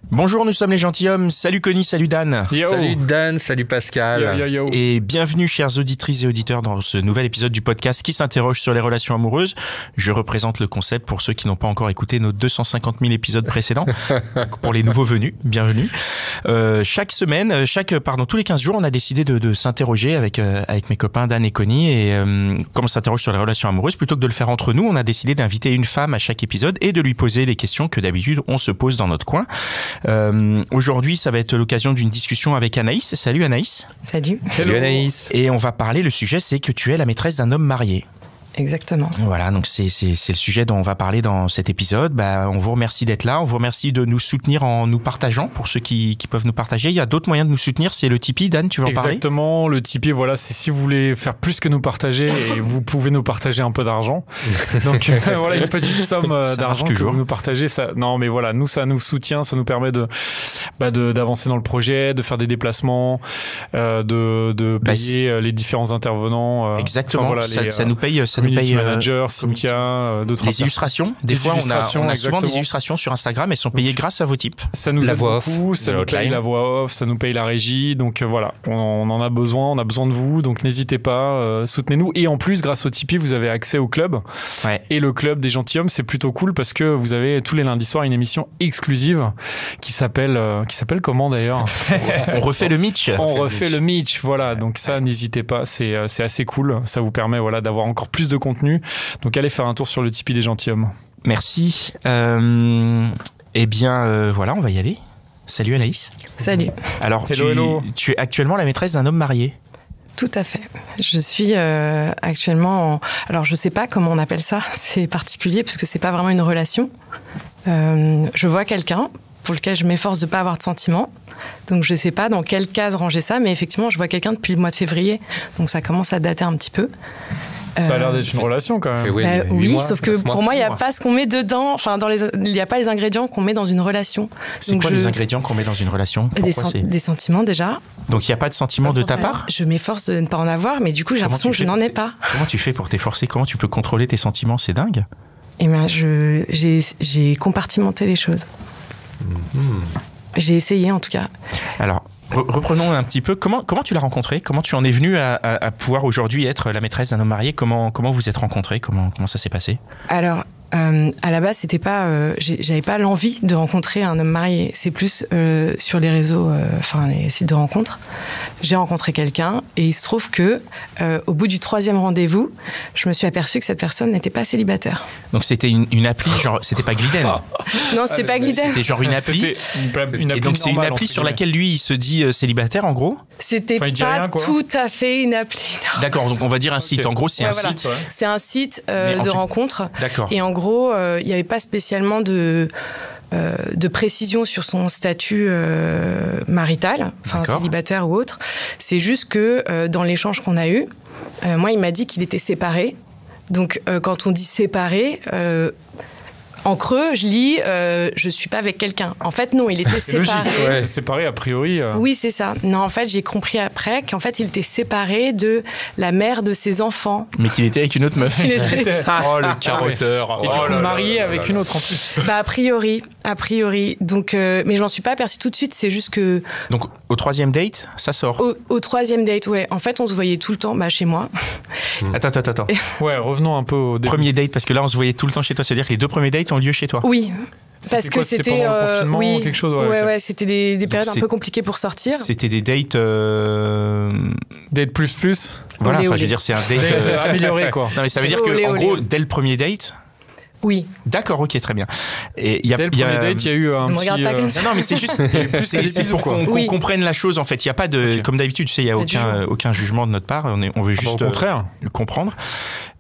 Bonjour, nous sommes les gentilshommes. Salut Connie, salut Dan. Yo. Salut Dan, salut Pascal. Yo. Et bienvenue chers auditrices et auditeurs dans ce nouvel épisode du podcast qui s'interroge sur les relations amoureuses. Je représente le concept pour ceux qui n'ont pas encore écouté nos 250 000 épisodes précédents. Pour les nouveaux venus, bienvenue. Tous les 15 jours, on a décidé de s'interroger avec mes copains Dan et Connie et comme on s'interroge sur les relations amoureuses, plutôt que de le faire entre nous, on a décidé d'inviter une femme à chaque épisode et de lui poser les questions que d'habitude on se pose dans notre coin. Aujourd'hui, ça va être l'occasion d'une discussion avec Anaïs. Salut Anaïs. Salut. Salut Anaïs. Et on va parler, le sujet, c'est que tu es la maîtresse d'un homme marié. Exactement. Voilà, donc c'est le sujet dont on va parler dans cet épisode. On vous remercie d'être là, on vous remercie de nous soutenir en nous partageant, pour ceux qui peuvent nous partager. Il y a d'autres moyens de nous soutenir, c'est le Tipeee. Dan, tu veux en parler ? Exactement, le Tipeee, voilà, c'est si vous voulez faire plus que nous partager et vous pouvez nous partager un peu d'argent. Donc voilà, une petite somme d'argent que vous nous partagez. Ça, non, mais voilà, nous, ça nous soutient, ça nous permet d'avancer dans le projet, de faire des déplacements, de payer les différents intervenants. Exactement, voilà, ça nous paye... Community manager, Cynthia, d'autres. Les illustrations. Des fois, on a souvent des illustrations sur Instagram. Elles sont payées grâce à vos types. Ça nous aide beaucoup. Ça nous paye la voix off, ça nous paye la régie. Donc voilà, on en a besoin. On a besoin de vous. Donc n'hésitez pas, soutenez-nous. Et en plus, grâce au Tipeee, vous avez accès au club. Ouais. Et le club des gentilshommes, c'est plutôt cool parce que vous avez tous les lundis soirs une émission exclusive qui s'appelle comment d'ailleurs? On refait le Mitch. On refait le Mitch. Voilà. Donc ça, n'hésitez pas. C'est assez cool. Ça vous permet d'avoir encore plus de contenu. Donc allez faire un tour sur le Tipeee des gentilshommes. Merci. Voilà, on va y aller. Salut Anaïs. Salut. Alors, hello. Tu es actuellement la maîtresse d'un homme marié. Tout à fait. Je suis actuellement Alors, je sais pas comment on appelle ça. C'est particulier parce que c'est pas vraiment une relation. Je vois quelqu'un pour lequel je m'efforce de pas avoir de sentiments. Donc, je sais pas dans quelle case ranger ça, mais effectivement, je vois quelqu'un depuis le mois de février. Donc, ça commence à dater un petit peu. Ça a l'air d'être une relation quand même. Oui, sauf que pour moi, il n'y a pas ce qu'on met dedans. Enfin, il n'y a pas les ingrédients qu'on met dans une relation. C'est quoi les ingrédients qu'on met dans une relation ? Des sentiments déjà. Donc il n'y a pas de sentiments de ta part ? Je m'efforce de ne pas en avoir, mais du coup, j'ai l'impression que je n'en ai pas. Comment tu fais pour t'efforcer ? Comment tu peux contrôler tes sentiments ? C'est dingue. Eh bien, j'ai compartimenté les choses. J'ai essayé en tout cas. Alors, reprenons un petit peu. Comment tu l'as rencontré ? Comment tu en es venu à pouvoir aujourd'hui être la maîtresse d'un homme marié ? Comment vous êtes rencontrés ? Comment ça s'est passé ? Alors, à la base, c'était pas, j'avais pas l'envie de rencontrer un homme marié. C'est plus sur les réseaux, les sites de rencontres. J'ai rencontré quelqu'un et il se trouve que au bout du 3e rendez-vous, je me suis aperçue que cette personne n'était pas célibataire. Donc c'était une appli, genre c'était pas Gliden. Non, c'était pas Gliden. C'était genre une appli. Une appli et donc c'est une appli sur laquelle lui il se dit célibataire en gros. C'était pas tout à fait une appli. Non. D'accord, donc on va dire un site. En gros, c'est un site. C'est un site de rencontre. D'accord. Et en gros, il n'y avait pas spécialement de précision sur son statut marital, célibataire ou autre. C'est juste que dans l'échange qu'on a eu, moi, il m'a dit qu'il était séparé. Donc, quand on dit séparé, en creux, je lis je suis pas avec quelqu'un. En fait, non, il était séparé. Logique, ouais. Séparé a priori. Oui, c'est ça. Non, en fait, j'ai compris après qu'en fait, il était séparé de la mère de ses enfants. Mais qu'il était avec une autre meuf. Oh, le carotteur. Et marié avec une autre en plus. A priori. Donc, mais je m'en suis pas aperçue tout de suite. C'est juste que. Donc, au 3e date, ça sort. Au 3e date, ouais. En fait, on se voyait tout le temps, chez moi. Attends. Ouais, revenons un peu au début. Premier date, parce que là, on se voyait tout le temps chez toi. C'est-à-dire que les 2 premiers dates ont lieu chez toi. Oui. Parce que c'était pendant le confinement, quelque chose. Ouais, c'était des périodes un peu compliquées pour sortir. C'était des dates. Date plus. Voilà, je veux dire, c'est un date amélioré quoi. Non, mais ça veut dire que en gros, dès le premier date. Oui. D'accord, ok, très bien. Et dès le premier date, il y a eu un petit... Non, mais c'est juste c'est pour qu'on comprenne la chose, en fait. Il n'y a pas de... Comme d'habitude, tu sais, il n'y a aucun jugement de notre part. On veut juste au contraire. Comprendre.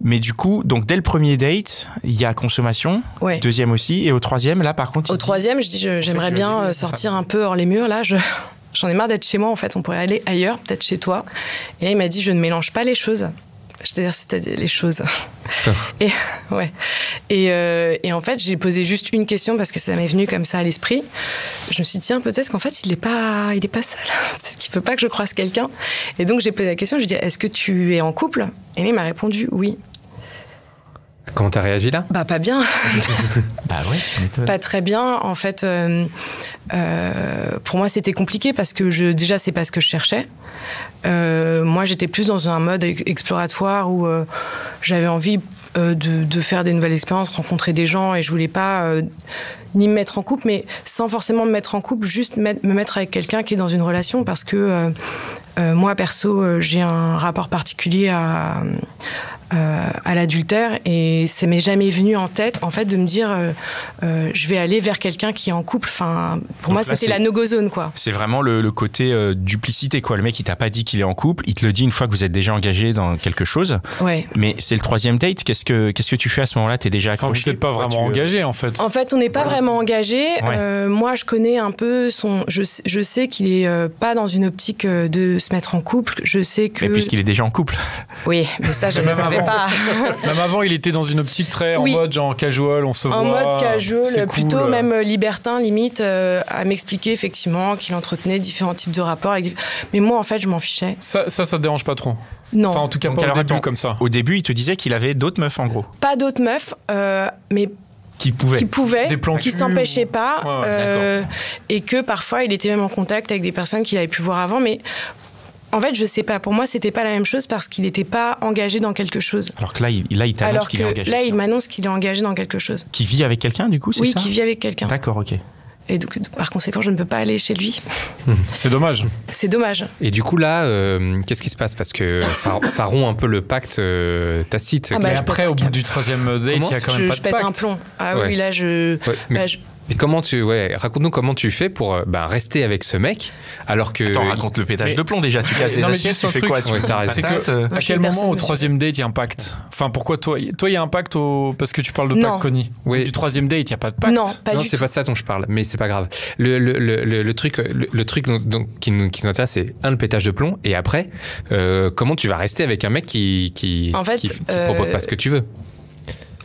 Mais du coup, donc dès le premier date, il y a consommation. Ouais. 2e aussi. Et au 3e, là, par contre... Au 3e, je dis, j'aimerais bien sortir un peu hors les murs, là. J'en ai marre d'être chez moi, en fait. On pourrait aller ailleurs, peut-être chez toi. Et là, il m'a dit, je ne mélange pas les choses. C'est-à-dire les choses. Et en fait, j'ai posé juste une question parce que ça m'est venu comme ça à l'esprit. Je me suis dit, tiens, peut-être qu'en fait, il est pas seul. Peut-être qu'il peut pas que je croise quelqu'un. Et donc, j'ai posé la question. Je lui ai dit, est-ce que tu es en couple ? Et il m'a répondu oui. Comment t'as réagi là ? Bah pas bien. Bah ouais, tu m'étonnes. Pas très bien. En fait, pour moi, c'était compliqué parce que déjà, c'est pas ce que je cherchais. Moi, j'étais plus dans un mode exploratoire où j'avais envie de faire des nouvelles expériences, rencontrer des gens, et je voulais pas ni me mettre en couple, mais sans forcément me mettre en couple, juste me mettre avec quelqu'un qui est dans une relation, parce que moi, perso, j'ai un rapport particulier à l'adultère, et ça m'est jamais venu en tête, en fait, de me dire je vais aller vers quelqu'un qui est en couple. Enfin, pour moi, c'était la no-go zone, quoi. C'est vraiment le côté duplicité, quoi. Le mec, il t'a pas dit qu'il est en couple, il te le dit une fois que vous êtes déjà engagé dans quelque chose. Ouais. Mais c'est le 3e date. Qu'est-ce que tu fais à ce moment-là ? T'es déjà accroché ? Vous n'êtes pas vraiment engagé, en fait. En fait, on n'est pas vraiment engagé. Ouais. Moi, je connais un peu je sais qu'il est pas dans une optique de se mettre en couple. Je sais que. Mais puisqu'il est déjà en couple. Oui, mais ça, je ne savais pas. Même avant, il était dans une optique très en mode genre casual, on se voit. En mode casual, plutôt cool. même libertin, limite, à m'expliquer effectivement qu'il entretenait différents types de rapports. Mais moi, en fait, je m'en fichais. Ça te dérange pas trop ? Non. Enfin, en tout cas, pas au début comme ça. Au début, il te disait qu'il avait d'autres meufs, en gros. Pas d'autres meufs, mais qui pouvaient, des plans qui s'empêchaient pas, ouais, et que parfois il était même en contact avec des personnes qu'il avait pu voir avant, mais en fait je sais pas, pour moi c'était pas la même chose parce qu'il n'était pas engagé dans quelque chose. Alors que là il t'annonce qu'il est engagé. Là il m'annonce qu'il est engagé dans quelque chose. Qui vit avec quelqu'un du coup, c'est ça ? Oui, qui vit avec quelqu'un. D'accord, ok. Et donc, par conséquent, je ne peux pas aller chez lui. C'est dommage. C'est dommage. Et du coup, là, qu'est-ce qui se passe ? Parce que ça rompt un peu le pacte tacite. Mais après, au bout du 3e date, il y a quand même pas de pacte. Je pète un plomb. Ah oui, là, Et comment raconte-nous comment tu fais pour rester avec ce mec alors que. Attends, raconte le pétage de plomb déjà. Tu casses les assiettes, tu fais quoi ? C'est que, à quel moment au 3e date il y a un pacte ? Enfin, pourquoi toi il y a un pacte parce que tu parles de pacte, Connie. Oui. Du 3e date, il y a pas de pacte. Non, pas du tout. Non, c'est pas ça dont je parle, mais c'est pas grave. Le truc qui nous intéresse, c'est le pétage de plomb, et après, comment tu vas rester avec un mec qui propose pas ce que tu veux.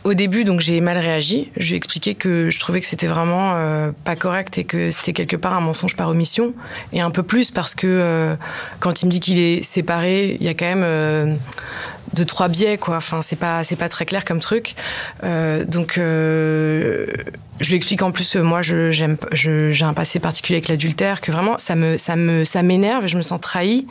Au début, donc j'ai mal réagi. Je lui ai expliqué que je trouvais que c'était vraiment pas correct et que c'était quelque part un mensonge par omission. Et un peu plus parce que quand il me dit qu'il est séparé, il y a quand même 2-3 biais, quoi. Enfin, c'est pas très clair comme truc. Donc je lui explique en plus, moi, j'ai un passé particulier avec l'adultère, que vraiment ça m'énerve et je me sens trahie.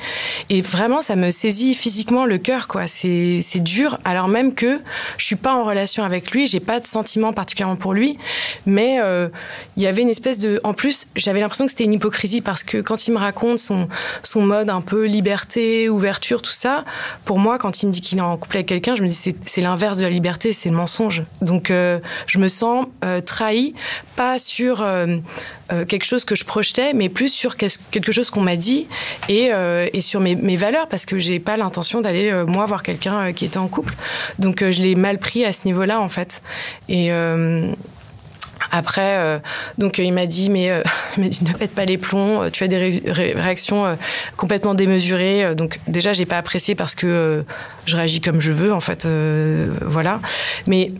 Et vraiment, ça me saisit physiquement le cœur, quoi. C'est dur, alors même que je suis pas en relation avec lui, j'ai pas de sentiment particulièrement pour lui, mais il y avait une espèce de... En plus, j'avais l'impression que c'était une hypocrisie, parce que quand il me raconte son mode un peu liberté, ouverture, tout ça, pour moi, quand il me dit qu'il est en couple avec quelqu'un, je me dis c'est l'inverse de la liberté, c'est le mensonge. Donc je me sens trahie, pas sur quelque chose que je projetais, mais plus sur quelque chose qu'on m'a dit, et sur mes valeurs, parce que j'ai pas l'intention d'aller moi voir quelqu'un qui était en couple. Donc je l'ai mal pris à ce niveau-là, en fait. Et après, donc il m'a dit mais ne pète pas les plombs, tu as des réactions complètement démesurées. Donc déjà j'ai pas apprécié parce que je réagis comme je veux, en fait, voilà. Mais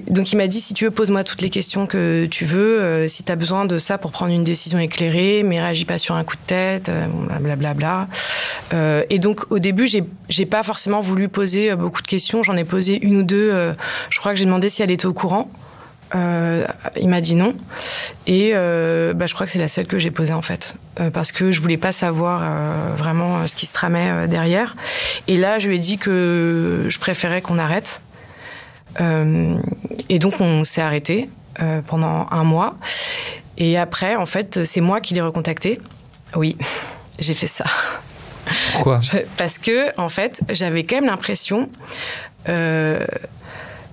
donc il m'a dit, si tu veux, pose-moi toutes les questions que tu veux, si tu as besoin de ça pour prendre une décision éclairée, mais réagis pas sur un coup de tête, blablabla. Et donc au début, j'ai pas forcément voulu poser beaucoup de questions, j'en ai posé une ou deux. Je crois que j'ai demandé si elle était au courant. Il m'a dit non, et je crois que c'est la seule que j'ai posée, en fait, parce que je voulais pas savoir vraiment ce qui se tramait derrière. Et là, je lui ai dit que je préférais qu'on arrête. Et donc on s'est arrêté pendant 1 mois, et après, en fait, c'est moi qui l'ai recontacté. Oui, j'ai fait ça. Pourquoi ? Parce que, en fait, j'avais quand même l'impression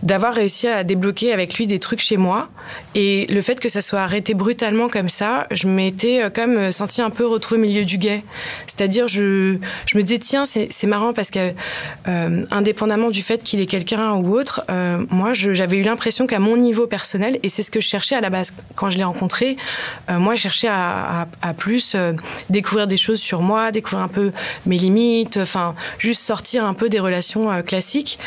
d'avoir réussi à débloquer avec lui des trucs chez moi, et le fait que ça soit arrêté brutalement comme ça, je m'étais quand même sentie un peu retrouvée au milieu du guet. C'est-à-dire, je me disais, tiens, c'est marrant, parce que indépendamment du fait qu'il est quelqu'un ou autre, moi j'avais eu l'impression qu'à mon niveau personnel, et c'est ce que je cherchais à la base quand je l'ai rencontré, moi je cherchais à plus découvrir des choses sur moi, découvrir un peu mes limites, enfin juste sortir un peu des relations classiques,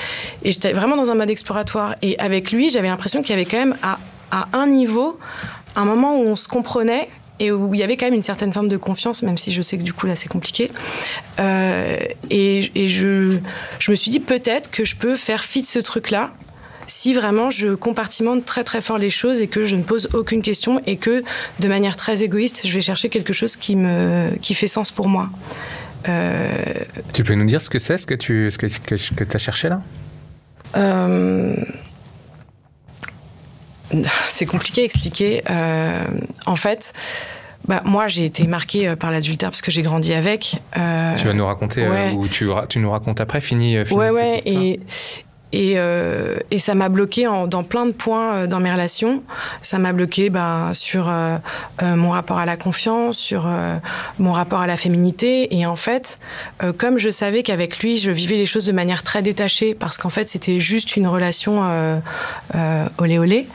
et j'étais vraiment dans un mode exploratoire. Et avec lui, j'avais l'impression qu'il y avait quand même à un niveau, un moment où on se comprenait, et où il y avait quand même une certaine forme de confiance, même si je sais que du coup là c'est compliqué. Et je me suis dit peut-être que je peux faire fi de ce truc-là si vraiment je compartimente très très fort les choses et que je ne pose aucune question et que de manière très égoïste, je vais chercher quelque chose qui fait sens pour moi. Tu peux nous dire ce que c'est, ce que tu as cherché là ? C'est compliqué à expliquer. En fait, moi, j'ai été marquée par l'adultère parce que j'ai grandi avec. Tu vas nous raconter ou tu nous racontes après, fini ouais, et ça m'a bloquée dans plein de points dans mes relations. Ça m'a bloquée sur mon rapport à la confiance, sur mon rapport à la féminité. Et en fait, comme je savais qu'avec lui, je vivais les choses de manière très détachée, parce qu'en fait, c'était juste une relation olé olé.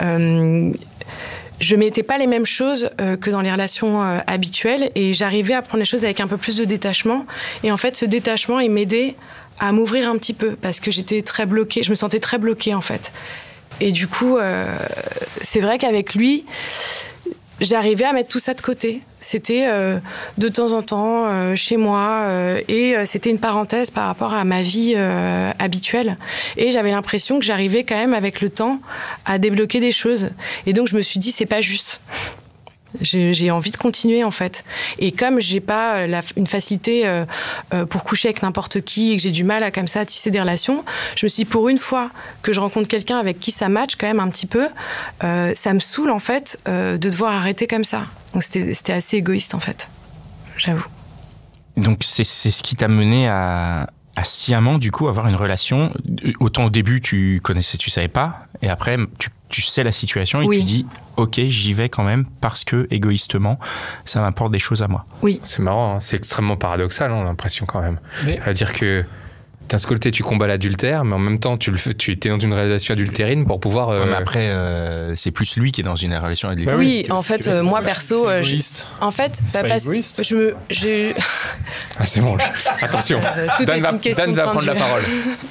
Je mettais pas les mêmes choses que dans les relations habituelles, et j'arrivais à prendre les choses avec un peu plus de détachement. Et en fait, ce détachement, il m'aidait à m'ouvrir un petit peu, parce que j'étais très bloquée, je me sentais très bloquée en fait. Et du coup, c'est vrai qu'avec lui, j'arrivais à mettre tout ça de côté. C'était de temps en temps chez moi, et c'était une parenthèse par rapport à ma vie habituelle. Et j'avais l'impression que j'arrivais quand même avec le temps à débloquer des choses. Et donc je me suis dit, c'est pas juste. J'ai envie de continuer en fait, et comme j'ai pas une facilité pour coucher avec n'importe qui et que j'ai du mal à comme ça tisser des relations, je me suis dit, pour une fois que je rencontre quelqu'un avec qui ça match quand même un petit peu, ça me saoule en fait de devoir arrêter comme ça. Donc c'était assez égoïste en fait, j'avoue. Donc c'est ce qui t'a mené à sciemment du coup avoir une relation. Autant au début tu savais pas, et après tu sais la situation et tu dis ok, j'y vais quand même parce que égoïstement ça m'apporte des choses à moi. Oui. C'est marrant, hein, c'est extrêmement paradoxal, on a l'impression quand même. C'est-à-dire que d'un côté tu combats l'adultère, mais en même temps tu étais dans une relation adultérine pour pouvoir. Mais après c'est plus lui qui est dans une relation adultère. Oui, en fait moi perso, en fait, parce que c'est bon. Attention. Dan va prendre la parole.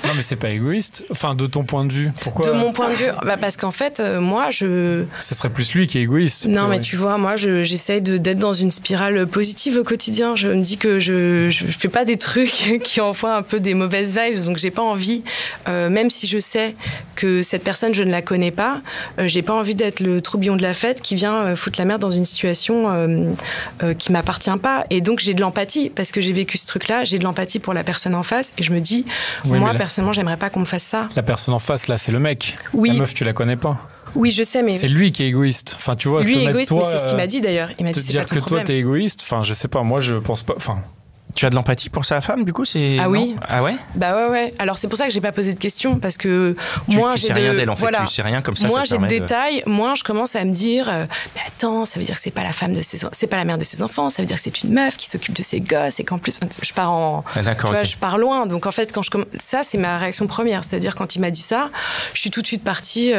Non, mais c'est pas égoïste. Enfin, de ton point de vue, pourquoi ? De mon point de vue, parce qu'en fait, moi, ce serait plus lui qui est égoïste. Non, mais tu vois, moi, j'essaye d'être dans une spirale positive au quotidien. Je me dis que je fais pas des trucs qui envoient un peu des mauvaises vibes, donc j'ai pas envie, même si je sais que cette personne, je ne la connais pas, j'ai pas envie d'être le troubillon de la fête qui vient foutre la merde dans une situation qui m'appartient pas. Et donc j'ai de l'empathie, parce que j'ai vécu ce truc-là, j'ai de l'empathie pour la personne en face, et je me dis, moi, personnellement, j'aimerais pas qu'on me fasse ça. La personne en face, là, c'est le mec. Oui. La meuf, tu la connais pas. Oui, je sais, mais... C'est lui qui est égoïste. Enfin, tu vois, lui est égoïste, mais c'est ce qu'il m'a dit, d'ailleurs. Il m'a dit, c'est pas ton problème. Te dire que toi, t'es égoïste, enfin, je sais pas, moi, je pense pas... Enfin... Tu as de l'empathie pour sa femme, du coup, c'est... Ah oui. Ah ouais. Bah ouais. Alors c'est pour ça que j'ai pas posé de questions, parce que moi tu sais rien d'elle en fait. Voilà. Tu sais rien comme ça. Moi j'ai de détails. Moi je commence à me dire, mais attends, ça veut dire que c'est pas la femme c'est pas la mère de ses enfants. Ça veut dire que c'est une meuf qui s'occupe de ses gosses et qu'en plus je pars en. Ah, d'accord. Tu vois, je pars loin. Donc en fait ça c'est ma réaction première, c'est-à-dire quand il m'a dit ça, je suis tout de suite partie,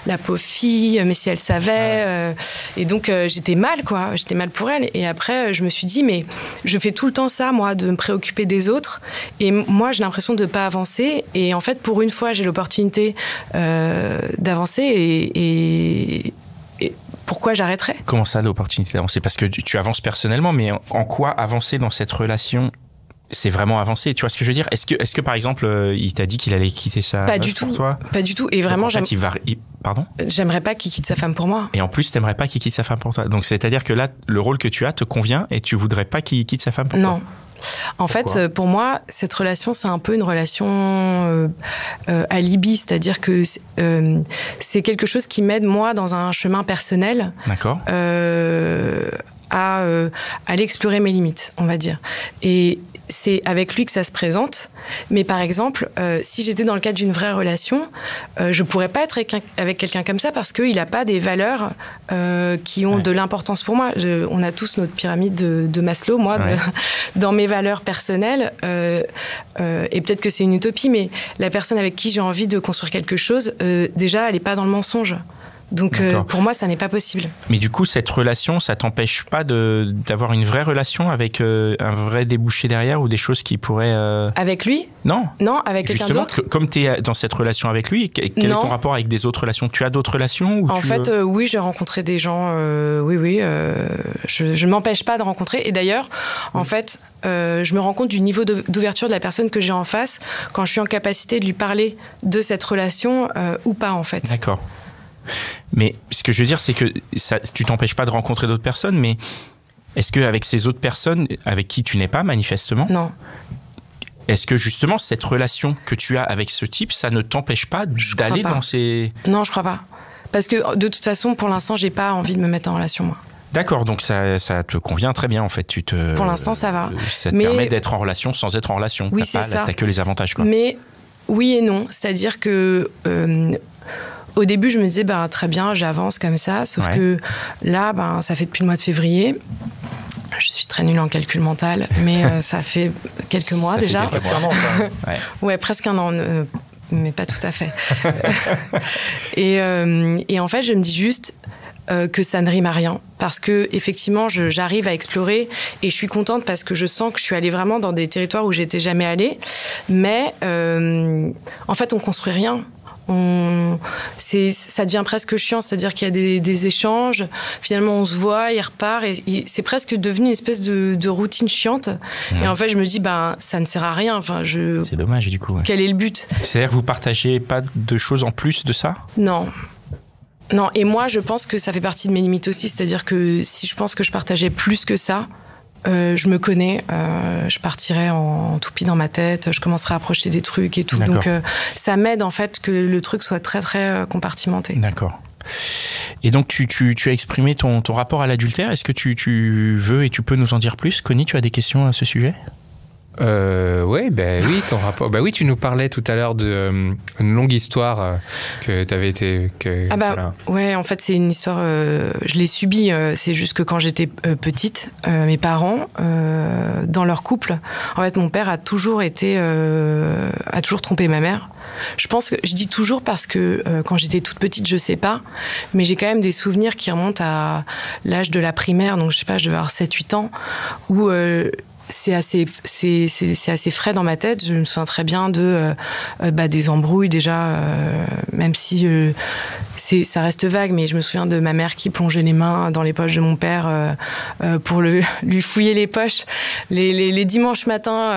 la pauvre fille, mais si elle savait. Et donc j'étais mal quoi. J'étais mal pour elle. Et après je me suis dit, mais je fais tout le temps ça moi, de me préoccuper des autres, et moi j'ai l'impression de pas avancer, et en fait pour une fois j'ai l'opportunité d'avancer, et pourquoi j'arrêterais ? Comment ça, l'opportunité d'avancer ? Parce que tu avances personnellement, mais en quoi avancer dans cette relation ? C'est vraiment avancer, tu vois ce que je veux dire ? Est-ce que par exemple il t'a dit qu'il allait quitter sa pas meuf du tout pour toi ? Pas du tout, et vraiment donc, en fait, pardon ? J'aimerais pas qu'il quitte sa femme pour moi. Et en plus t'aimerais pas qu'il quitte sa femme pour toi, donc c'est-à-dire que là le rôle que tu as te convient et tu voudrais pas qu'il quitte sa femme pour toi ? Non. En fait, pour moi, cette relation, c'est un peu une relation alibi, c'est-à-dire que c'est quelque chose qui m'aide, moi, dans un chemin personnel. D'accord. À aller explorer mes limites, on va dire. Et c'est avec lui que ça se présente. Mais par exemple, si j'étais dans le cadre d'une vraie relation, je pourrais pas être avec quelqu'un comme ça, parce qu'il a pas des valeurs qui ont de l'importance pour moi. On a tous notre pyramide de Maslow. Moi, dans mes valeurs personnelles, et peut-être que c'est une utopie, mais la personne avec qui j'ai envie de construire quelque chose, déjà, elle est pas dans le mensonge. Donc pour moi, ça n'est pas possible. Mais du coup, cette relation, ça t'empêche pas d'avoir une vraie relation avec un vrai débouché derrière, ou des choses qui pourraient... Avec lui ? Non, avec quelqu'un d'autre. Justement, comme tu es dans cette relation avec lui, quel est ton rapport avec des autres relations ? Tu as d'autres relations ou En fait, oui, j'ai rencontré des gens, je m'empêche pas de rencontrer. Et d'ailleurs, en fait, je me rends compte du niveau d'ouverture de la personne que j'ai en face quand je suis en capacité de lui parler de cette relation ou pas, en fait. D'accord. Mais ce que je veux dire, c'est que tu t'empêches pas de rencontrer d'autres personnes, mais est-ce qu'avec ces autres personnes avec qui tu n'es pas, manifestement, non. Est-ce que justement cette relation que tu as avec ce type, ça ne t'empêche pas d'aller dans ces... Non, je crois pas. Parce que de toute façon, pour l'instant, j'ai pas envie de me mettre en relation, moi. D'accord, donc ça te convient très bien en fait. Pour l'instant, ça va. Ça te permet d'être en relation sans être en relation. Oui, c'est ça. T'as que les avantages, quoi. Mais oui et non. C'est-à-dire que au début, je me disais, très bien, j'avance comme ça. Sauf que là, ça fait depuis le mois de février. Je suis très nulle en calcul mental, mais ça fait quelques mois déjà. Ça fait presque un an, quoi. Ouais, presque un an, mais pas tout à fait. Et en fait, je me dis juste que ça ne rime à rien, parce que effectivement, j'arrive à explorer et je suis contente parce que je sens que je suis allée vraiment dans des territoires où j'étais jamais allée. Mais en fait, on construit rien. Ça devient presque chiant, c'est-à-dire qu'il y a des échanges, finalement on se voit, il repart, et c'est presque devenu une espèce de routine chiante. Et en fait je me dis ça ne sert à rien. C'est dommage du coup. Ouais. Quel est le but? C'est-à-dire que vous partagez pas de choses en plus de ça? Non, et moi je pense que ça fait partie de mes limites aussi, c'est-à-dire que si je pense que je partageais plus que ça, je me connais, je partirais en toupie dans ma tête, je commencerai à projeter des trucs et tout. D'accord. Donc ça m'aide en fait que le truc soit très très compartimenté. D'accord. Et donc tu as exprimé ton rapport à l'adultère. Est-ce que tu veux et tu peux nous en dire plus? Connie, tu as des questions à ce sujet? Oui, ton rapport. Oui, tu nous parlais tout à l'heure d'une longue histoire que tu avais été. Ouais, en fait, c'est une histoire. Je l'ai subie. C'est juste que quand j'étais petite, mes parents, dans leur couple, en fait, mon père a toujours trompé ma mère. Je dis toujours parce que quand j'étais toute petite, je sais pas, mais j'ai quand même des souvenirs qui remontent à l'âge de la primaire, donc je sais pas, je devais avoir 7-8 ans, où c'est assez frais dans ma tête. Je me souviens très bien des embrouilles déjà, même si ça reste vague, mais je me souviens de ma mère qui plongeait les mains dans les poches de mon père pour lui fouiller les poches les dimanches matins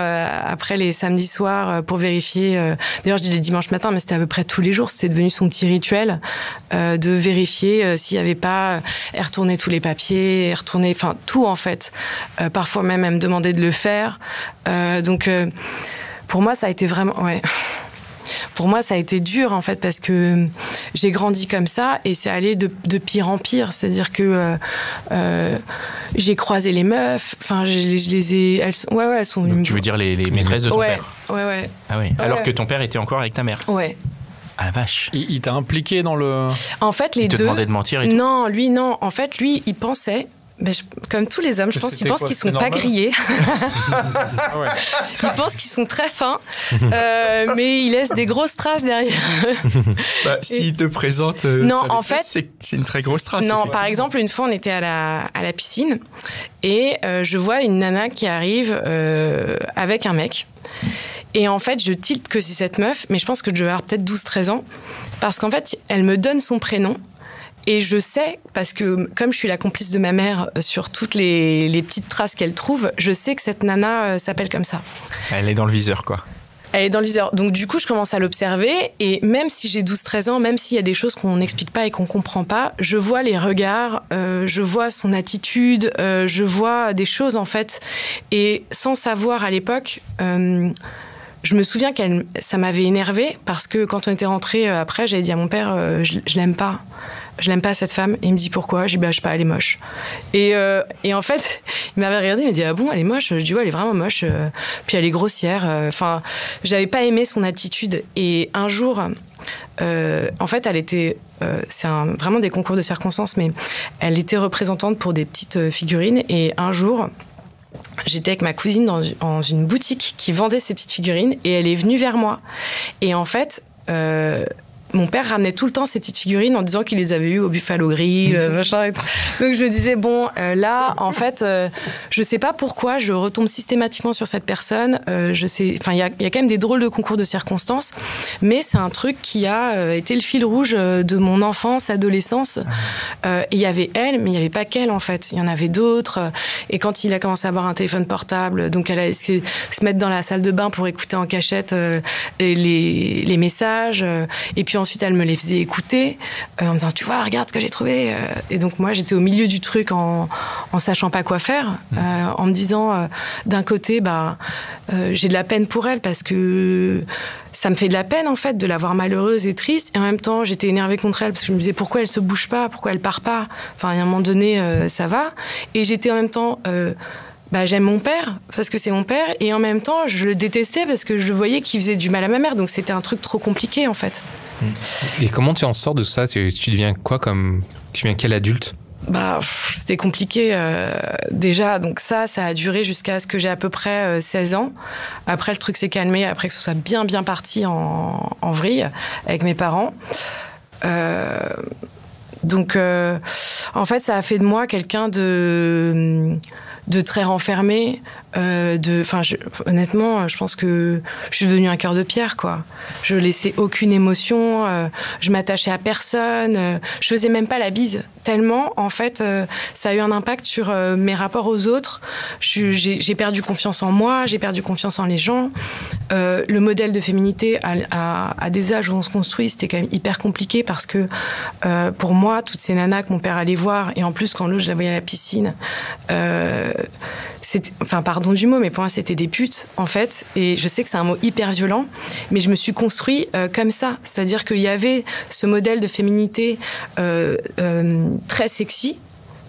après les samedis soirs pour vérifier. D'ailleurs, je dis les dimanches matins, mais c'était à peu près tous les jours. C'était devenu son petit rituel de vérifier s'il y avait pas retourner tous les papiers, retourner, enfin tout en fait. Parfois même elle me demandait de le faire. Donc pour moi ça a été vraiment Pour moi, ça a été dur, en fait, parce que j'ai grandi comme ça et c'est allé de pire en pire. C'est-à-dire que j'ai croisé les meufs, enfin, je les ai... Elles sont Donc, tu veux dire les maîtresses de ton père? Ouais. Ah oui. Alors que ton père était encore avec ta mère? Ouais. Ah la vache. Il t'a impliqué dans le... En fait, les deux... Il te demandait de mentir et tout? Non, lui, non. En fait, lui, il pensait... comme tous les hommes, je pense qu'ils pensent qu'ils sont pas grillés. Ah ouais. Ils pensent qu'ils sont très fins, mais ils laissent des grosses traces derrière. S'ils te présentent, non, en fait, c'est une très grosse trace. Non, par exemple, une fois, on était à la piscine et je vois une nana qui arrive avec un mec. Et en fait, je tilte que c'est cette meuf, mais je pense que je devais avoir peut-être 12-13 ans, parce qu'en fait, elle me donne son prénom. Et je sais, parce que comme je suis la complice de ma mère sur toutes les petites traces qu'elle trouve, je sais que cette nana s'appelle comme ça. Elle est dans le viseur, quoi. Elle est dans le viseur. Donc du coup, je commence à l'observer. Et même si j'ai 12-13 ans, même s'il y a des choses qu'on n'explique pas et qu'on comprend pas, je vois les regards, je vois son attitude, je vois des choses, en fait. Et sans savoir à l'époque... je me souviens ça m'avait énervée parce que quand on était rentrés après, j'avais dit à mon père, je l'aime pas. Je l'aime pas cette femme. Et il me dit pourquoi? Je dis je sais pas, elle est moche. Et en fait, il m'avait regardé, il m'a dit ah bon, elle est moche? Je dis ouais, elle est vraiment moche. Puis elle est grossière. Enfin, j'avais pas aimé son attitude. Et un jour, en fait, elle était, c'est vraiment des concours de circonstances, mais elle était représentante pour des petites figurines. Et un jour, j'étais avec ma cousine dans une boutique qui vendait ces petites figurines et elle est venue vers moi. Et en fait, mon père ramenait tout le temps ces petites figurines en disant qu'il les avait eues au Buffalo Grill, machin. Donc je me disais bon, là en fait, je sais pas pourquoi je retombe systématiquement sur cette personne. Je sais, enfin il y a quand même des drôles de concours de circonstances, mais c'est un truc qui a été le fil rouge de mon enfance, adolescence. Et il y avait elle, mais il y avait pas qu'elle en fait. Il y en avait d'autres. Et quand il a commencé à avoir un téléphone portable, donc elle allait se mettre dans la salle de bain pour écouter en cachette les messages. Et puis ensuite, elle me les faisait écouter en me disant, tu vois, regarde ce que j'ai trouvé. Et donc moi, j'étais au milieu du truc en sachant pas quoi faire, en me disant, d'un côté, j'ai de la peine pour elle parce que ça me fait de la peine en fait de la voir malheureuse et triste. Et en même temps, j'étais énervée contre elle parce que je me disais pourquoi elle se bouge pas, pourquoi elle part pas. Enfin, à un moment donné, ça va. Et j'étais en même temps j'aime mon père parce que c'est mon père et en même temps je le détestais parce que je voyais qu'il faisait du mal à ma mère, donc c'était un truc trop compliqué en fait. Et comment tu en sors de ça? Tu deviens quoi tu deviens quel adulte? C'était compliqué déjà, donc ça a duré jusqu'à ce que j'ai à peu près 16 ans. Après le truc s'est calmé, après que ce soit bien parti en vrille avec mes parents. Donc en fait ça a fait de moi quelqu'un de très renfermé, honnêtement, je pense que je suis devenue un cœur de pierre, quoi. Je laissais aucune émotion, je m'attachais à personne, je faisais même pas la bise. Tellement, en fait, ça a eu un impact sur mes rapports aux autres. J'ai perdu confiance en moi, j'ai perdu confiance en les gens. Le modèle de féminité à des âges où on se construit, c'était quand même hyper compliqué parce que pour moi, toutes ces nanas que mon père allait voir, et en plus quand l'autre je la voyais à la piscine, pardon du mot, mais pour moi c'était des putes en fait. Et je sais que c'est un mot hyper violent, mais je me suis construit comme ça, c'est-à-dire qu'il y avait ce modèle de féminité très sexy.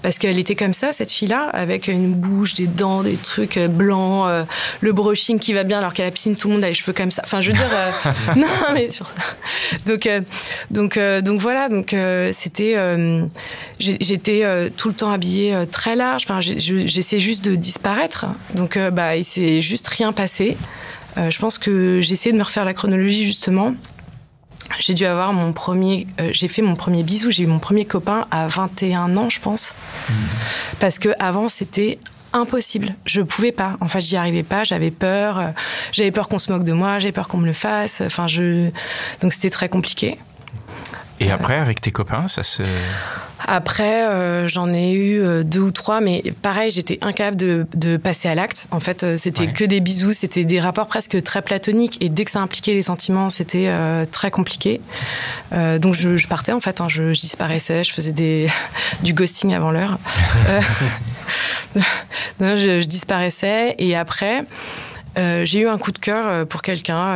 Parce qu'elle était comme ça, cette fille-là, avec une bouche, des dents, des trucs blancs, le brushing qui va bien, alors qu'à la piscine, tout le monde a les cheveux comme ça. Enfin, je veux dire... non, mais... Donc voilà, c'était... j'étais tout le temps habillée très large. Enfin, j'essayais juste de disparaître. Donc, il s'est juste rien passé. Je pense que j'ai essayé de me refaire la chronologie, justement. J'ai dû avoir j'ai fait mon premier bisou, j'ai eu mon premier copain à 21 ans, je pense. Parce que avant c'était impossible. Je pouvais pas. En fait, j'y arrivais pas, j'avais peur. J'avais peur qu'on se moque de moi, j'avais peur qu'on me le fasse. Donc c'était très compliqué. Et après, avec tes copains, ça se... Après, j'en ai eu 2 ou 3, mais pareil, j'étais incapable de passer à l'acte. En fait, c'était que des bisous, c'était des rapports presque très platoniques, et dès que ça impliquait les sentiments, c'était très compliqué. Donc je partais, en fait, je disparaissais, je faisais du ghosting avant l'heure. Non, je disparaissais, et après... j'ai eu un coup de cœur pour quelqu'un,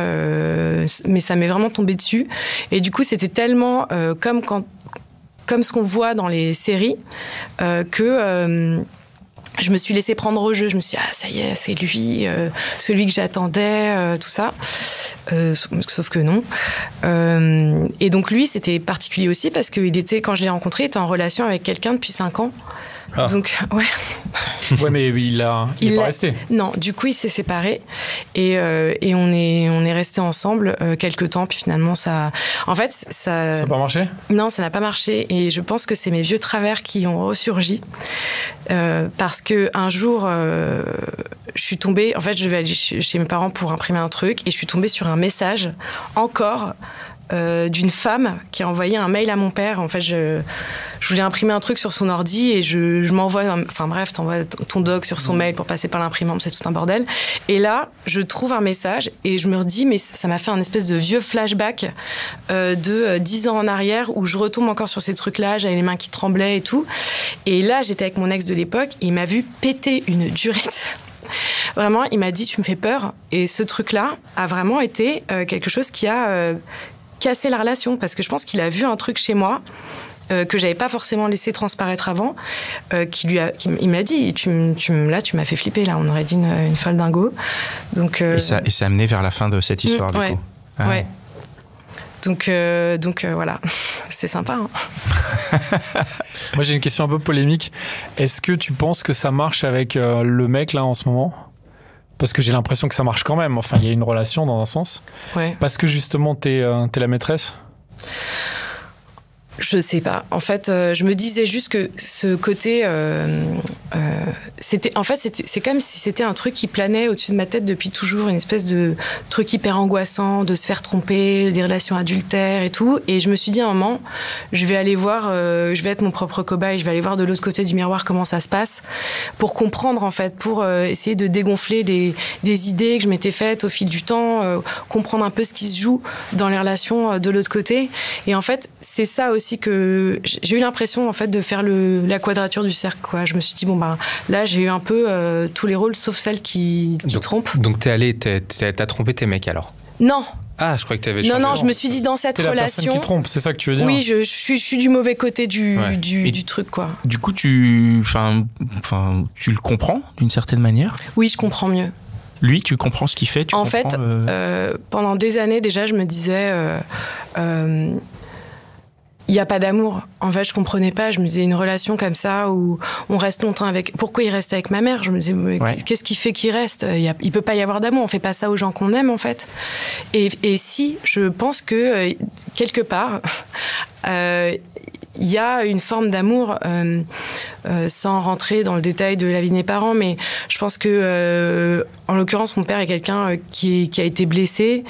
mais ça m'est vraiment tombé dessus. Et du coup, c'était tellement comme ce qu'on voit dans les séries que je me suis laissée prendre au jeu. Je me suis dit, ça y est, c'est lui, celui que j'attendais, tout ça. Sauf que non. Et donc lui, c'était particulier aussi parce que quand je l'ai rencontré, il était en relation avec quelqu'un depuis 5 ans. Ah. Donc, ouais. Ouais, mais il est pas resté. Non, du coup, il s'est séparé et on est resté ensemble quelques temps, puis finalement, ça n'a pas marché? Non, ça n'a pas marché, et je pense que c'est mes vieux travers qui ont ressurgi parce que un jour, je suis tombée. En fait, je vais aller chez mes parents pour imprimer un truc, et je suis tombée sur un message encore. D'une femme qui a envoyé un mail à mon père. En fait, je voulais imprimer un truc sur son ordi et je m'envoie... Enfin bref, t'envoies ton doc sur son mail pour passer par l'imprimante, c'est tout un bordel. Et là, je trouve un message et je me redis, mais ça m'a fait un espèce de vieux flashback de 10 ans en arrière où je retombe encore sur ces trucs-là, j'avais les mains qui tremblaient et tout. Et là, j'étais avec mon ex de l'époque et il m'a vu péter une durite. Vraiment, il m'a dit, tu me fais peur. Et ce truc-là a vraiment été quelque chose qui a... casser la relation, parce que je pense qu'il a vu un truc chez moi que j'avais pas forcément laissé transparaître avant, il m'a dit, là tu m'as fait flipper, là on aurait dit une folle dingo. Donc et ça a amené vers la fin de cette histoire du coup. Ah. Ouais. Donc voilà, c'est sympa. Hein. Moi j'ai une question un peu polémique. Est-ce que tu penses que ça marche avec le mec là en ce moment? Parce que j'ai l'impression que ça marche quand même. Enfin, il y a une relation dans un sens. Ouais. Parce que justement, t'es la maîtresse. Je sais pas. En fait, je me disais juste que ce côté, c'est comme si c'était un truc qui planait au-dessus de ma tête depuis toujours, une espèce de truc hyper angoissant, de se faire tromper, des relations adultères et tout. Et je me suis dit à un moment, je vais aller voir, je vais être mon propre cobaye, je vais aller voir de l'autre côté du miroir comment ça se passe, pour comprendre en fait, pour essayer de dégonfler des idées que je m'étais faites au fil du temps, comprendre un peu ce qui se joue dans les relations de l'autre côté. Et en fait, c'est ça aussi que j'ai eu l'impression en fait de faire la quadrature du cercle, quoi. Je me suis dit là j'ai eu un peu tous les rôles sauf celle qui trompe. Donc t'as trompé tes mecs alors? Non. Ah, je croyais que t'avais. Non, je me suis dit dans cette relation. La personne qui trompe, c'est ça que tu veux dire? Oui, je suis du mauvais côté du truc, quoi. Du coup, tu le comprends d'une certaine manière? Oui, je comprends mieux. Lui, tu comprends ce qu'il fait? En fait, pendant des années déjà, je me disais. Il n'y a pas d'amour. En fait, je comprenais pas. Je me disais, une relation comme ça où on reste longtemps avec. Pourquoi il reste avec ma mère? Je me disais, qu'est-ce qui fait qu'il reste? Il peut pas y avoir d'amour. On fait pas ça aux gens qu'on aime, en fait. Et si, je pense que quelque part, il y a une forme d'amour, sans rentrer dans le détail de la vie de mes parents, mais je pense que, en l'occurrence, mon père est quelqu'un qui a été blessé,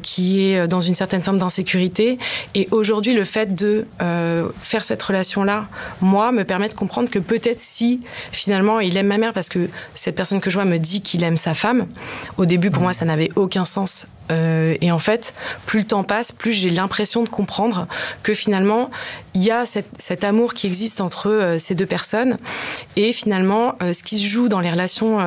qui est dans une certaine forme d'insécurité. Et aujourd'hui, le fait de faire cette relation-là, moi, me permet de comprendre que peut-être si, finalement, il aime ma mère, parce que cette personne que je vois me dit qu'il aime sa femme. Au début, pour moi, ça n'avait aucun sens. Et en fait, plus le temps passe, plus j'ai l'impression de comprendre que finalement, il y a cet amour qui existe entre ces deux personnes. Et finalement, ce qui se joue dans les relations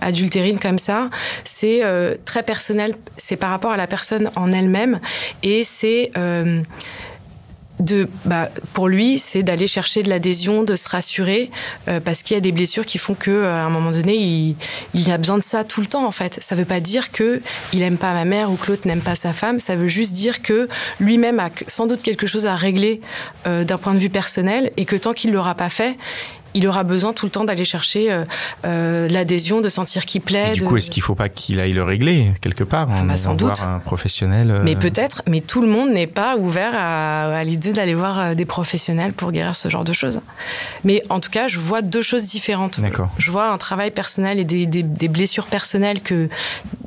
adultérines comme ça, c'est très personnel. C'est par rapport à la personne en elle-même. Et c'est... pour lui, c'est d'aller chercher de l'adhésion, de se rassurer, parce qu'il y a des blessures qui font que, à un moment donné, il a besoin de ça tout le temps, en fait. Ça veut pas dire que il aime pas ma mère ou que l'autre n'aime pas sa femme. Ça veut juste dire que lui-même a sans doute quelque chose à régler d'un point de vue personnel, et que tant qu'il l'aura pas fait, il aura besoin tout le temps d'aller chercher l'adhésion, de sentir qu'il plaît. Et du coup, est-ce qu'il ne faut pas qu'il aille le régler quelque part, sans doute. Un professionnel Mais peut-être, mais tout le monde n'est pas ouvert à l'idée d'aller voir des professionnels pour guérir ce genre de choses. Mais en tout cas, je vois deux choses différentes. D'accord. Je vois un travail personnel et des blessures personnelles que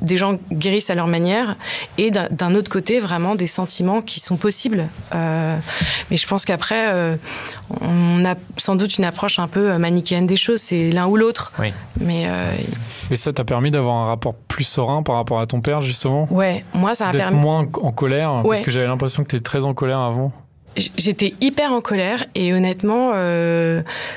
des gens guérissent à leur manière, et d'un autre côté, vraiment des sentiments qui sont possibles. Mais je pense qu'après, on a sans doute une approche un peu manichéenne des choses, c'est l'un ou l'autre. Oui. Mais ça t'a permis d'avoir un rapport plus serein par rapport à ton père, justement? Ouais, moi ça m'a permis. D'être moins en colère, parce que j'avais l'impression que t'étais très en colère avant. J'étais hyper en colère, et honnêtement,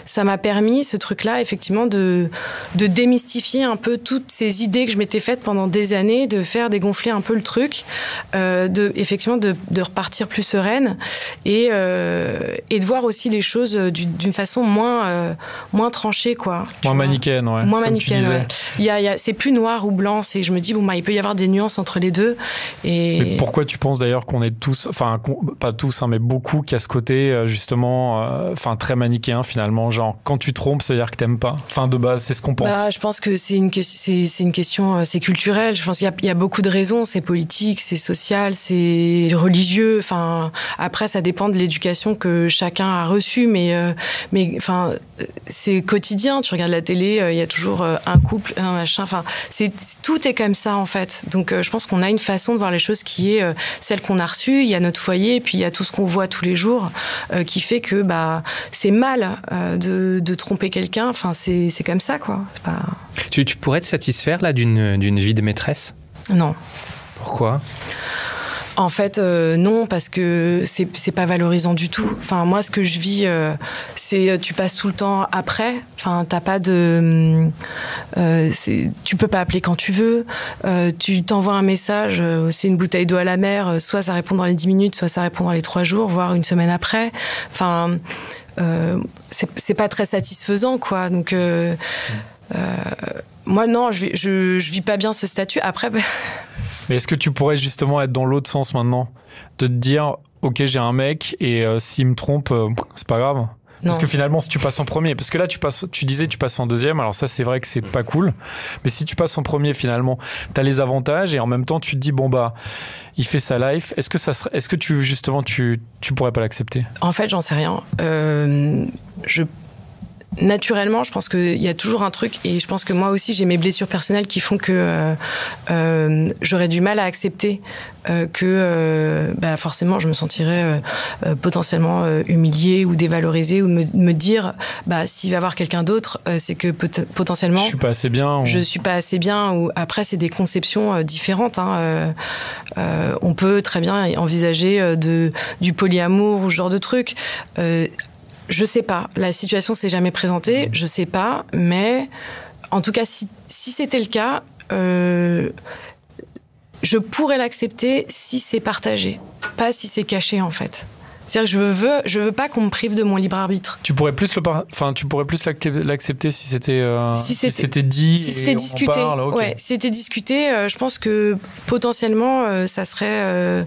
ça m'a permis, ce truc-là, effectivement, de démystifier un peu toutes ces idées que je m'étais faites pendant des années, de faire dégonfler un peu le truc, effectivement, de repartir plus sereine, et de voir aussi les choses d'une façon moins tranchée, quoi. Moins manichéenne, ouais. Moins manichéenne, ouais. C'est plus noir ou blanc, je me dis, il peut y avoir des nuances entre les deux. Mais pourquoi tu penses d'ailleurs qu'on est tous, enfin, pas tous, hein, mais beaucoup, qui a ce côté justement très manichéen finalement, genre quand tu trompes ça veut dire que t'aimes pas, de base c'est ce qu'on pense. Je pense que c'est une question, c'est culturel. Je pense qu'il y a beaucoup de raisons, c'est politique, c'est social, c'est religieux, après ça dépend de l'éducation que chacun a reçue, mais c'est quotidien. Tu regardes la télé, il y a toujours un couple, un machin, tout est comme ça en fait. Donc je pense qu'on a une façon de voir les choses qui est celle qu'on a reçue. Il y a notre foyer, et puis il y a tout ce qu'on voit tous les jours, qui fait que c'est mal de tromper quelqu'un. C'est comme ça, quoi. Tu pourrais te satisfaire là d'une vie de maîtresse? Non. Pourquoi? En fait, non, parce que c'est pas valorisant du tout. Moi, ce que je vis, c'est tu passes tout le temps après. T'as pas de, tu peux pas appeler quand tu veux. Tu t'envoies un message, c'est une bouteille d'eau à la mer. Soit ça répond dans les 10 minutes, soit ça répond dans les 3 jours, voire une semaine après. C'est pas très satisfaisant, quoi. Donc, moi, non, je vis pas bien ce statut. Après. Mais est-ce que tu pourrais justement être dans l'autre sens maintenant, de te dire ok, j'ai un mec et s'il me trompe, c'est pas grave? Parce que finalement, si tu passes en premier, parce que là, tu disais tu passes en deuxième, alors ça, c'est vrai que c'est pas cool. Mais si tu passes en premier, finalement, t'as les avantages et en même temps, tu te dis, bon, bah, il fait sa life. Est-ce que tu pourrais pas l'accepter? En fait, j'en sais rien. Naturellement, je pense qu'il y a toujours un truc, et je pense que moi aussi j'ai mes blessures personnelles qui font que j'aurais du mal à accepter que forcément je me sentirais potentiellement humiliée ou dévalorisée, ou me dire s'il va y avoir quelqu'un d'autre, c'est que potentiellement je suis pas assez bien. Je suis pas assez bien. Ou après c'est des conceptions différentes. On peut très bien envisager du polyamour ou ce genre de truc. Je sais pas. La situation s'est jamais présentée. Je sais pas. Mais en tout cas, si c'était le cas, je pourrais l'accepter si c'est partagé, pas si c'est caché en fait. C'est-à-dire que je veux pas qu'on me prive de mon libre arbitre. Tu pourrais plus l'accepter si c'était dit. Si c'était discuté. Okay. Ouais, si c'était discuté, je pense que potentiellement ça serait.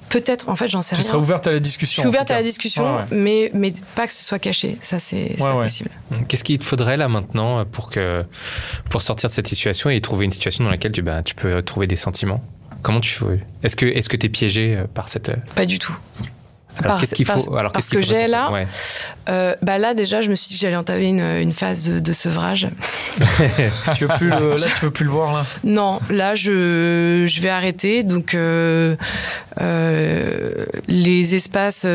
Peut-être, en fait, j'en sais rien. Tu serais ouverte à la discussion. Je suis ouverte à la discussion, ouais. mais pas que ce soit caché. Ça, c'est pas possible. Qu'est-ce qu'il te faudrait là maintenant pour sortir de cette situation et trouver une situation dans laquelle tu peux trouver des sentiments? Comment tu fais? Est-ce que t'es piégé par cette... Pas du tout. Alors, qu'est-ce qu'il faut? Parce que j'ai là, là déjà, je me suis dit que j'allais entamer une phase de sevrage. Tu veux plus le voir là? Non, là je vais arrêter. Donc les espaces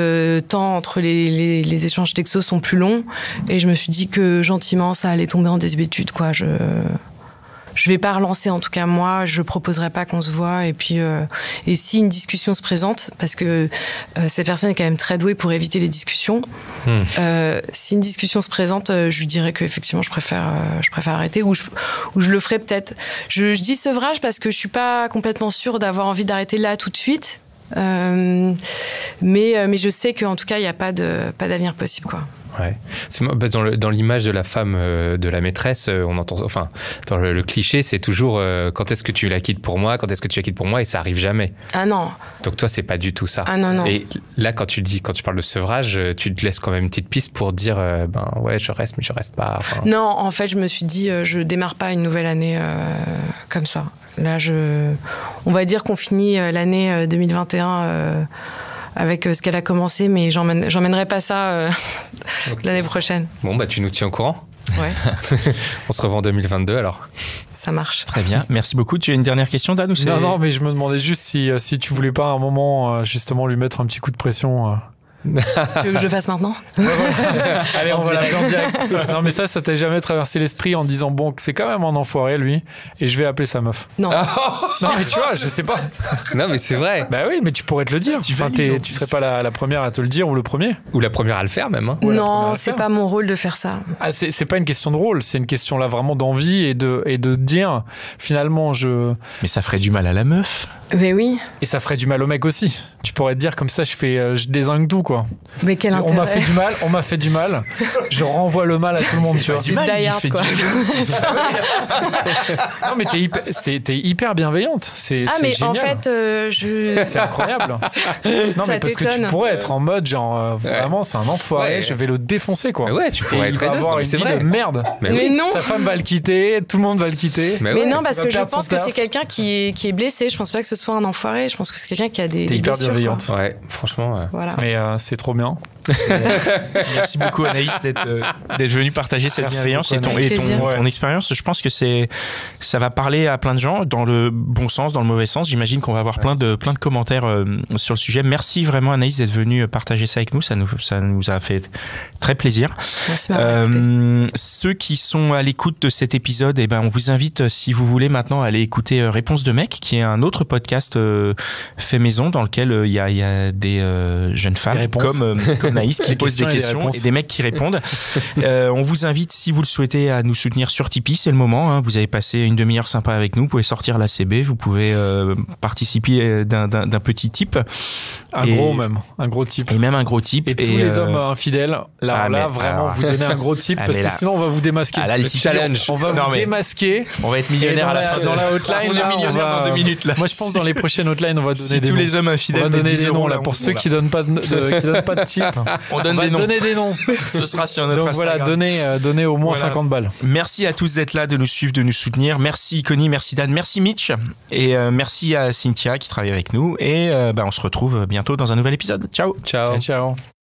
temps entre les échanges textos sont plus longs, et je me suis dit que gentiment ça allait tomber en désuétude, quoi. Je vais pas relancer, en tout cas moi, je proposerai pas qu'on se voit, et puis et si une discussion se présente, parce que cette personne est quand même très douée pour éviter les discussions. Si une discussion se présente, je lui dirais que effectivement je préfère arrêter, ou je le ferai peut-être. Je dis sevrage parce que je suis pas complètement sûre d'avoir envie d'arrêter là tout de suite. Mais je sais qu'en tout cas il y a pas d'avenir possible, quoi. Ouais. C'est dans l'image de la femme, de la maîtresse, on entend, enfin, dans le cliché, c'est toujours quand est-ce que tu la quittes pour moi, et ça arrive jamais. Ah non. Donc toi, c'est pas du tout ça. Ah non. Et là, quand tu parles de sevrage, tu te laisses quand même une petite piste pour dire, ouais, je reste, mais je reste pas. Enfin... Non, en fait, je me suis dit, je démarre pas une nouvelle année comme ça. Là, on va dire qu'on finit l'année 2021. Avec ce qu'elle a commencé, mais j'emmènerai pas ça okay. L'année prochaine. Bon, tu nous tiens au courant. Ouais. On se revoit en 2022 alors. Ça marche. Très bien, merci beaucoup. Tu as une dernière question, Dan, ou c'est... Non, mais je me demandais juste si tu voulais pas à un moment justement lui mettre un petit coup de pression. Tu veux que je le fasse maintenant? Allez, on va l'appeler en direct. Non, mais ça t'a jamais traversé l'esprit en disant, bon, c'est quand même un enfoiré, lui, et je vais appeler sa meuf? Non. Non, mais tu vois, je sais pas. Non, mais c'est vrai. Bah oui, mais tu pourrais te le dire. Tu serais pas la première à te le dire, ou le premier? Ou la première à le faire, même. Hein. Non, c'est pas mon rôle de faire ça. Ah, c'est pas une question de rôle, c'est une question là vraiment d'envie et de dire, finalement, Mais ça ferait du mal à la meuf. Mais oui. Et ça ferait du mal au mec aussi. Tu pourrais te dire comme ça, je dézingue tout, quoi. Mais quel intérêt. On m'a fait du mal. Je renvoie le mal à tout le monde, tu vois. Du mal, il fait quoi. Non, mais t'es hyper bienveillante. C'est mais génial. En fait, c'est incroyable. Non, mais parce que tu pourrais être en mode genre vraiment, c'est un enfoiré. Je vais le défoncer, quoi. Mais ouais, tu pourrais être avoir une vie de merde. Mais non. Sa femme va le quitter, tout le monde va le quitter. Mais non, parce que je pense que c'est quelqu'un qui est blessé. Je pense pas que ce soit un enfoiré. Je pense que c'est quelqu'un qui a des hyper blessures, bienveillante. Quoi. Ouais, franchement. Voilà. Mais c'est trop bien. Merci beaucoup, Anaïs, d'être venue partager cette bienveillance et ton expérience. Je pense que ça va parler à plein de gens dans le bon sens, dans le mauvais sens. J'imagine qu'on va avoir plein de commentaires sur le sujet. Merci vraiment, Anaïs, d'être venue partager ça avec nous. Ça nous a fait très plaisir. Merci de m'avoir écouté. Ceux qui sont à l'écoute de cet épisode, on vous invite, si vous voulez maintenant, à aller écouter Réponse de mec, qui est un autre podcast fait maison dans lequel il y a des jeunes femmes comme Naïs qui pose des questions et des mecs qui répondent. On vous invite, si vous le souhaitez, à nous soutenir sur Tipeee. C'est le moment. Hein. Vous avez passé une demi-heure sympa avec nous. Vous pouvez sortir l'ACB. Vous pouvez participer d'un petit tip. Un gros tip. Et même un gros tip. Et tous les hommes infidèles, vous donnez un gros tip parce que sinon on va vous démasquer. Le challenge. On va vous démasquer. On va être millionnaire à la fin dans la hotline. On est millionnaire dans 2 minutes là. Moi je pense dans les prochaines hotlines on va donner des tous les hommes infidèles. on va donner des noms là pour ceux qui donnent pas de tip. On donne des noms. Donner des noms. Ce sera sur notre Donc Instagram. voilà, donnez au moins 50 balles. Merci à tous d'être là, de nous suivre, de nous soutenir. Merci Connie, merci Dan, merci Mitch. Et merci à Cynthia qui travaille avec nous. Et on se retrouve bientôt dans un nouvel épisode. Ciao. Ciao.